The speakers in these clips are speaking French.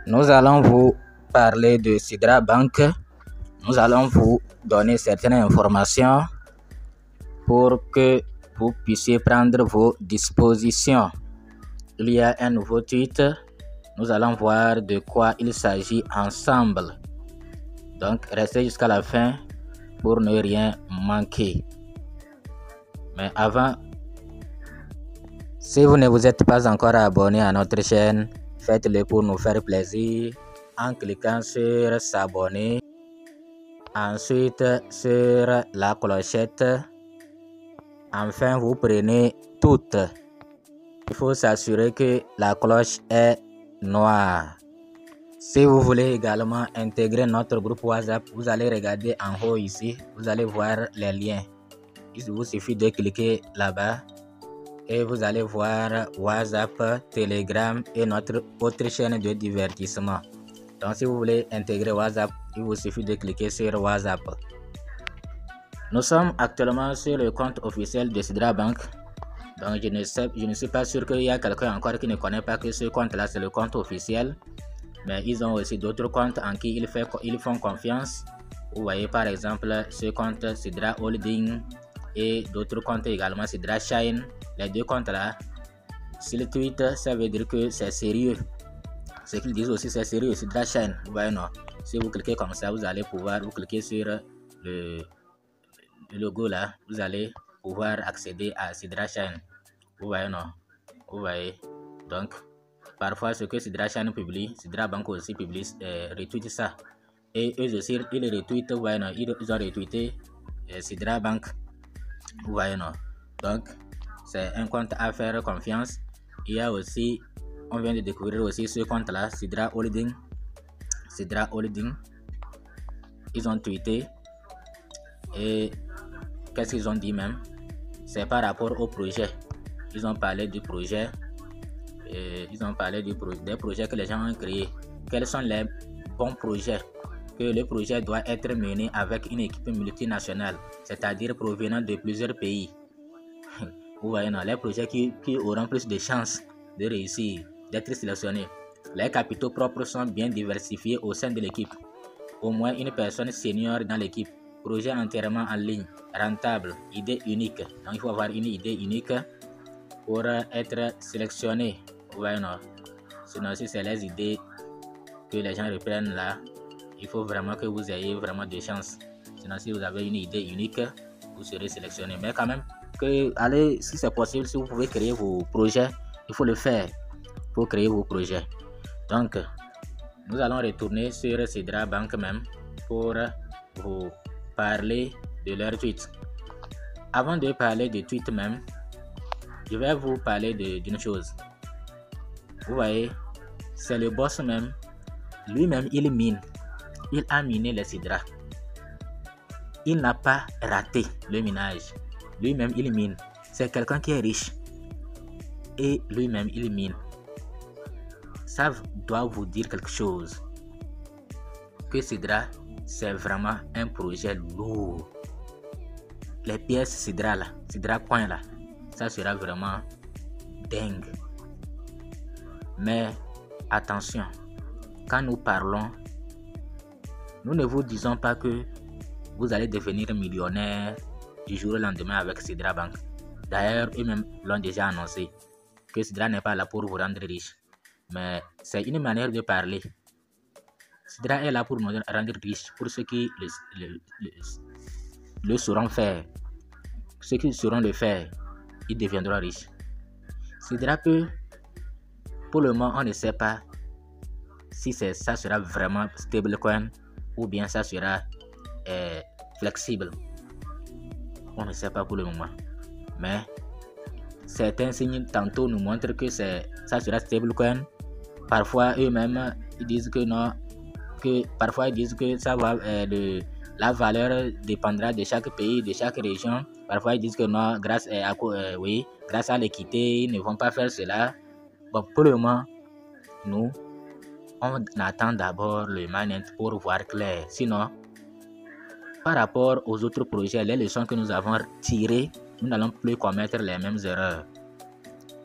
Nous allons vous parler de Sidra Bank. Nous allons vous donner certaines informations pour que vous puissiez prendre vos dispositions. Il y a un nouveau tweet. Nous allons voir de quoi il s'agit ensemble. Donc, restez jusqu'à la fin pour ne rien manquer. Mais avant, si vous ne vous êtes pas encore abonné à notre chaîne, faites-le pour nous faire plaisir en cliquant sur s'abonner. Ensuite, sur la clochette. Enfin, vous prenez toutes. Il faut s'assurer que la cloche est noire. Si vous voulez également intégrer notre groupe WhatsApp, vous allez regarder en haut ici. Vous allez voir les liens. Il vous suffit de cliquer là-bas et vous allez voir WhatsApp, Telegram et notre autre chaîne de divertissement. Donc, si vous voulez intégrer WhatsApp, il vous suffit de cliquer sur WhatsApp. Nous sommes actuellement sur le compte officiel de Sidra Bank. Donc, je ne suis pas sûr qu'il y a quelqu'un encore qui ne connaît pas que ce compte-là, c'est le compte officiel. Mais ils ont aussi d'autres comptes en qui ils font confiance. Vous voyez par exemple ce compte Sidra Holding et d'autres comptes également Sidra Shine. Les deux comptes-là, s'ils tweetent, ça veut dire que c'est sérieux. Ce qu'ils disent aussi, c'est sérieux. Sidra Shine, vous voyez non? Si vous cliquez comme ça, vous allez pouvoir, vous cliquez sur le logo là, vous allez pouvoir accéder à Sidra Shine. Vous voyez non? Vous voyez? Donc, parfois ce que Sidra Shine publie, Sidra Bank aussi publie, retweet ça. Et eux aussi, ils retweetent, vous voyez non? Ils ont retweeté Sidra Bank. Vous voyez non? Donc, c'est un compte à faire confiance. Il y a aussi, on vient de découvrir aussi ce compte là, Sidra Holding. Sidra Holding. Ils ont tweeté. Et qu'est-ce qu'ils ont dit même? C'est par rapport au projet. Ils ont parlé du projet. Ils ont parlé des projets que les gens ont créés. Quels sont les bons projets? Que le projet doit être mené avec une équipe multinationale, c'est-à-dire provenant de plusieurs pays. Vous voyez, non, les projets qui auront plus de chances de réussir, d'être sélectionnés. Les capitaux propres sont bien diversifiés au sein de l'équipe. Au moins une personne senior dans l'équipe. Projet entièrement en ligne, rentable, idée unique. Donc il faut avoir une idée unique pour être sélectionné. Vous voyez, non? Sinon, si c'est les idées que les gens reprennent là, il faut vraiment que vous ayez vraiment de chance. Sinon, si vous avez une idée unique, vous serez sélectionné. Mais quand même, allez, si c'est possible, si vous pouvez créer vos projets, il faut le faire. Il faut créer vos projets. Donc, nous allons retourner sur Sidra Bank même pour vous parler de leur tweet. Avant de parler de tweet même, je vais vous parler d'une chose. Vous voyez, c'est le boss même. Lui-même, il mine. Il a miné les Sidra. Il n'a pas raté le minage. Lui-même, il mine. C'est quelqu'un qui est riche. Et lui-même, il mine. Ça doit vous dire quelque chose. Que Sidra, c'est vraiment un projet lourd. Les pièces Sidra là, Sidra Coin là, ça sera vraiment dingue. Mais attention, quand nous parlons, nous ne vous disons pas que vous allez devenir millionnaire du jour au lendemain avec Sidra Bank. D'ailleurs, eux-mêmes l'ont déjà annoncé que Sidra n'est pas là pour vous rendre riche. Mais c'est une manière de parler. Sidra est là pour nous rendre riches, pour ceux qui le sauront faire. Ceux qui sauront le faire, ils deviendront riches. Sidra peut, pour le moment, on ne sait pas si ça sera vraiment stablecoin ou bien ça sera flexible. On ne sait pas pour le moment. Mais certains signes tantôt nous montrent que ça sera stablecoin. Parfois, eux-mêmes, ils disent que non. Parfois ils disent que ça va, la valeur dépendra de chaque pays, de chaque région. Parfois ils disent que non, grâce à l'équité, ils ne vont pas faire cela. Bon, pour le moment, nous, on attend d'abord le mainnet pour voir clair. Sinon, par rapport aux autres projets, les leçons que nous avons tirées, nous n'allons plus commettre les mêmes erreurs.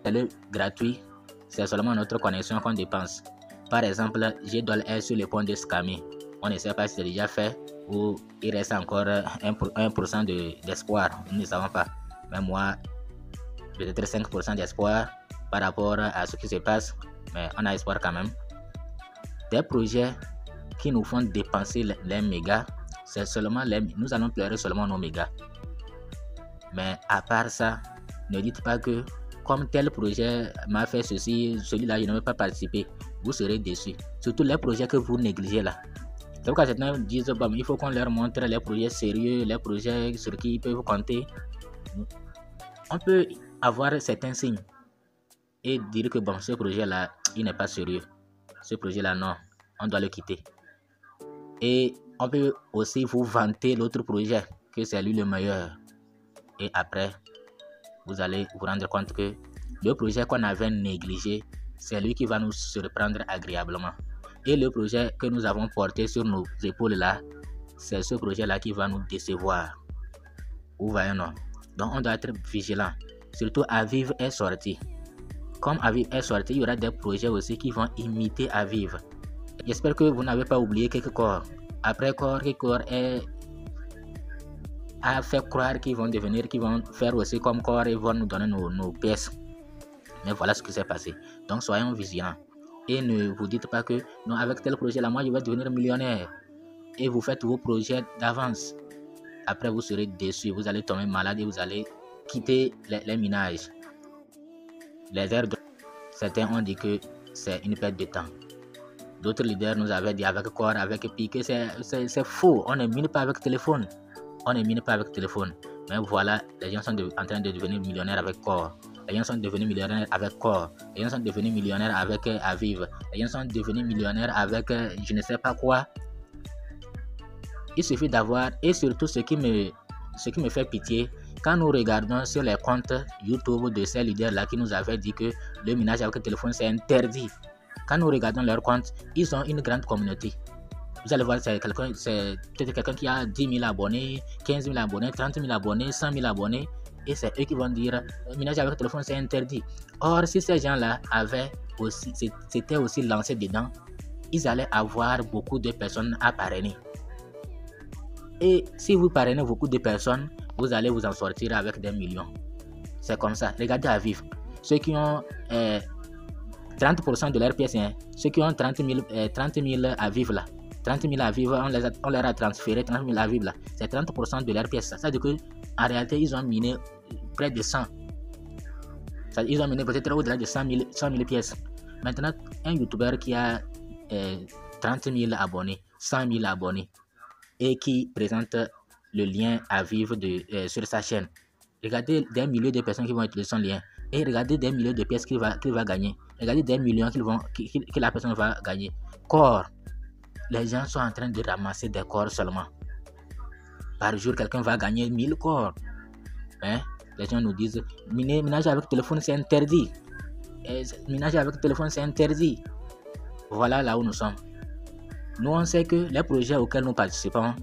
C'est gratuit, c'est seulement notre connexion qu'on dépense. Par exemple, j'ai $1 sur le pont de Scami. On ne sait pas si c'est déjà fait ou il reste encore 1% d'espoir. Nous ne savons pas. Mais moi, peut-être 5% d'espoir par rapport à ce qui se passe. Mais on a espoir quand même. Des projets qui nous font dépenser les mégas, c'est seulement nous allons pleurer seulement nos mégas. Mais à part ça, ne dites pas que comme tel projet m'a fait ceci, celui-là, je ne vais pas participer. Vous serez déçus. Surtout les projets que vous négligez là. C'est pourquoi certains disent bon, il faut qu'on leur montre les projets sérieux, les projets sur qui ils peuvent compter. On peut avoir certains signes et dire que bon, ce projet-là, il n'est pas sérieux. Ce projet-là, non, on doit le quitter. Et on peut aussi vous vanter l'autre projet, que c'est lui le meilleur. Et après, vous allez vous rendre compte que le projet qu'on avait négligé, c'est lui qui va nous surprendre agréablement. Et le projet que nous avons porté sur nos épaules là, c'est ce projet-là qui va nous décevoir. Vous voyez, non? Donc, on doit être vigilant. Surtout, Aviv est sorti. Comme Aviv est sorti, il y aura des projets aussi qui vont imiter Aviv. J'espère que vous n'avez pas oublié quelques corps. Après corps, a fait croire qu'ils vont faire aussi comme corps et vont nous donner nos pièces. Mais voilà ce qui s'est passé. Donc, soyons vigilants. Et ne vous dites pas que non, avec tel projet là, moi je vais devenir millionnaire. Et vous faites vos projets d'avance. Après, vous serez déçus. Vous allez tomber malade et vous allez quitter les minages. Les airs, certains ont dit que c'est une perte de temps. D'autres leaders nous avaient dit avec corps, avec piqué, c'est faux. On ne mine pas avec téléphone. On ne mine pas avec téléphone. Mais voilà, les gens sont en train de devenir millionnaires avec corps. Les gens sont devenus millionnaires avec corps. Les gens sont devenus millionnaires avec Aviv. Les gens sont devenus millionnaires avec je ne sais pas quoi. Il suffit d'avoir, et surtout ce qui me fait pitié, quand nous regardons sur les comptes YouTube de ces leaders-là qui nous avaient dit que le minage avec le téléphone c'est interdit. Quand nous regardons leurs comptes, ils ont une grande communauté. Vous allez voir, c'est peut-être quelqu'un qui a 10 000 abonnés, 15 000 abonnés, 30 000 abonnés, 100 000 abonnés. Et c'est eux qui vont dire le minage avec le téléphone c'est interdit. Or, si ces gens-là s'étaient aussi lancés dedans, ils allaient avoir beaucoup de personnes à parrainer. Et si vous parrainez beaucoup de personnes, vous allez vous en sortir avec des millions. C'est comme ça. Regardez Aviv. Ceux qui ont 30% de leurs pièces, ceux qui ont 30 000 Aviv là, 30 000 Aviv, on leur a transféré 30 000 Aviv là. C'est 30% de leurs pièces. Ça veut dire qu'en réalité, ils ont miné près de 100. Ils ont miné peut-être au-delà de 100 000 pièces. Maintenant, un YouTuber qui a 30 000 abonnés, 100 000 abonnés, et qui présente le lien Aviv sur sa chaîne. Regardez des milliers de personnes qui vont utiliser son lien. Et regardez des milliers de pièces qu'il va gagner. Regardez des millions que la personne va gagner. Corps. Les gens sont en train de ramasser des corps seulement. Par jour, quelqu'un va gagner 1000 corps. Les gens nous disent, minage avec téléphone, c'est interdit. Minage avec téléphone, c'est interdit. Voilà là où nous sommes. Nous, on sait que les projets auxquels nous participons,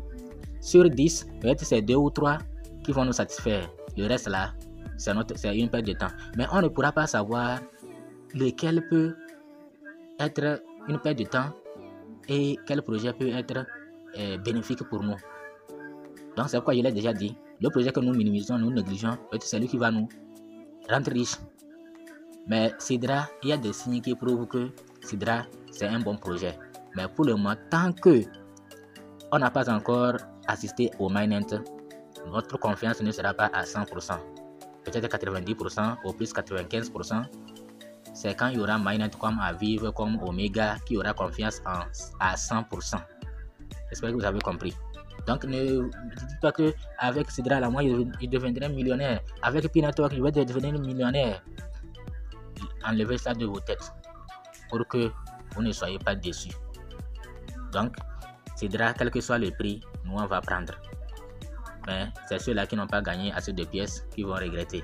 sur 10, peut-être c'est 2 ou 3 qui vont nous satisfaire. Le reste là, c'est une perte de temps. Mais on ne pourra pas savoir lequel peut être une perte de temps et quel projet peut être bénéfique pour nous. Donc c'est pourquoi je l'ai déjà dit, le projet que nous minimisons, nous négligeons, peut-être c'est lui qui va nous rendre riches. Mais Sidra, il y a des signes qui prouvent que Sidra, c'est un bon projet. Mais pour le moment, tant que on n'a pas encore assisté au mainnet, notre confiance ne sera pas à 100%. Peut-être 90%, ou plus 95%. C'est quand il y aura mainnet comme Aviv, comme Omega, qui aura confiance à 100%. J'espère que vous avez compris. Donc ne dites pas qu'avec Sidra, là, moi, je deviendrai millionnaire. Avec P-Network, je vais devenir millionnaire. Enlevez ça de vos têtes pour que vous ne soyez pas déçus. Donc, Sidra, quel que soit le prix, nous on va prendre. Mais c'est ceux-là qui n'ont pas gagné assez de pièces qui vont regretter.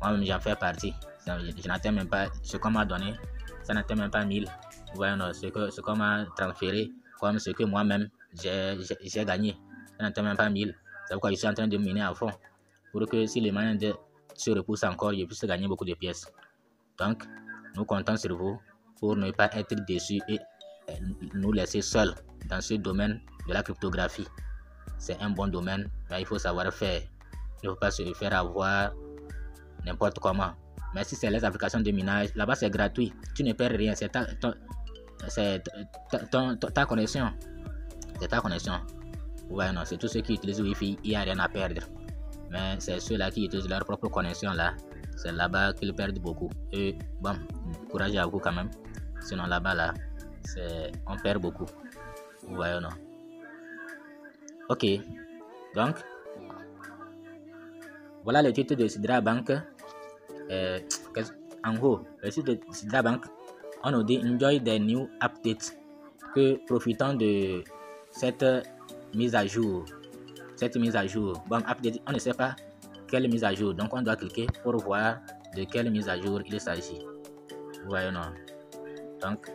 Moi-même, j'en fais partie. Je n'atteins même pas ce qu'on m'a donné. Ça n'atteint même pas 1000. Vous voyez, non, ce qu'on m'a transféré, comme ce que moi-même j'ai gagné. Ça n'atteint même pas 1000. C'est pourquoi je suis en train de miner à fond. Pour que si les moyens se repoussent encore, je puisse gagner beaucoup de pièces. Donc, nous comptons sur vous. pour ne pas être déçus et nous laisser seuls dans ce domaine de la cryptographie. C'est un bon domaine, mais il faut savoir faire. Il ne faut pas se faire avoir n'importe comment. Mais si c'est les applications de minage, là-bas c'est gratuit. Tu ne perds rien. C'est ta connexion. C'est ta connexion. Ouais, non, c'est tous ceux qui utilisent Wi-Fi, il n'y a rien à perdre. Mais c'est ceux-là qui utilisent leur propre connexion là. C'est là-bas qu'ils perdent beaucoup. Et bon, courage à vous quand même. Sinon là-bas là, on perd beaucoup. Vous voyez non? Ok. Donc, voilà le titre de Sidra Bank. En gros, le site de Sidra Bank, on nous dit enjoy the new updates, que profitons de cette mise à jour. Bon, update, on ne sait pas quelle mise à jour, donc on doit cliquer pour voir de quelle mise à jour il s'agit. Vous voyez non? Donc,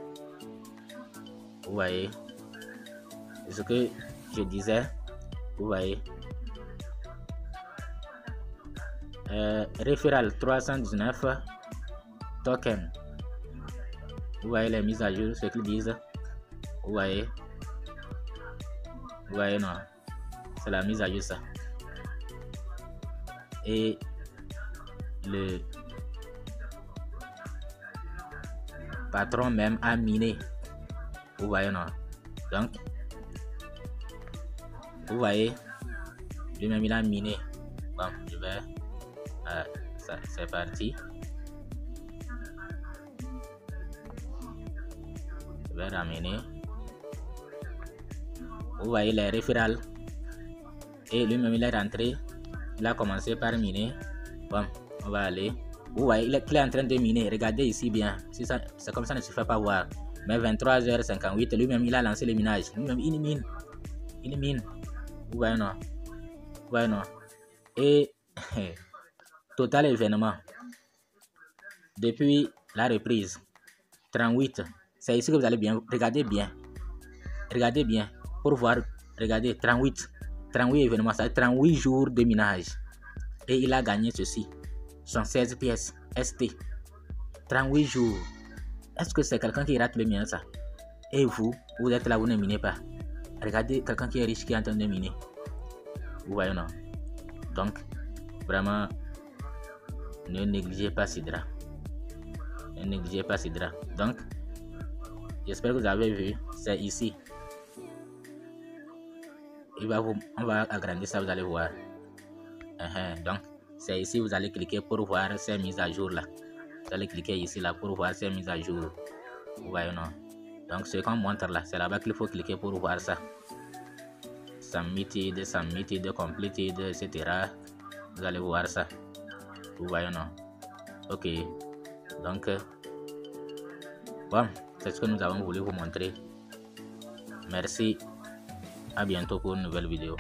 vous voyez ce que je disais. Vous voyez. Referral 319 token. Vous voyez les mises à jour, ce qu'ils disent. Vous voyez non, c'est la mise à jour ça. Et le patron même a miné. Vous voyez non. Donc vous voyez, lui-même il a miné. Bon, je vais c'est parti. Je vais ramener. Vous voyez les référals. Et lui-même il est rentré. Il a commencé par miner. Bon, on va aller. Vous voyez, il est en train de miner. Regardez ici bien. C'est comme ça, ne se fait pas voir. Mais 23h58, lui-même il a lancé le minage. Lui-même il mine. Vous voyez non. Et total événement depuis la reprise 38. C'est ici que vous allez bien. Regardez bien pour voir. Regardez 38 événements, ça fait 38 jours de minage. Et il a gagné ceci, 116 pièces ST. 38 jours. Est-ce que c'est quelqu'un qui rate le mien ça? Et vous êtes là, vous ne minez pas. Regardez quelqu'un qui est riche qui est en train de miner. Vous voyez non? Donc vraiment, ne négligez pas Sidra. Donc j'espère que vous avez vu. C'est ici. On va agrandir ça, vous allez voir. Donc c'est ici, vous allez cliquer pour voir ces mises à jour là. Vous allez cliquer ici là pour voir ces mises à jour. Vous voyez non? Donc ce qu'on montre là, c'est là-bas qu'il faut cliquer pour voir ça. Submitted, completed, etc. Vous allez voir ça. Vous voyez non? Ok. Donc bon, c'est ce que nous avons voulu vous montrer. Merci. À bientôt pour une nouvelle vidéo.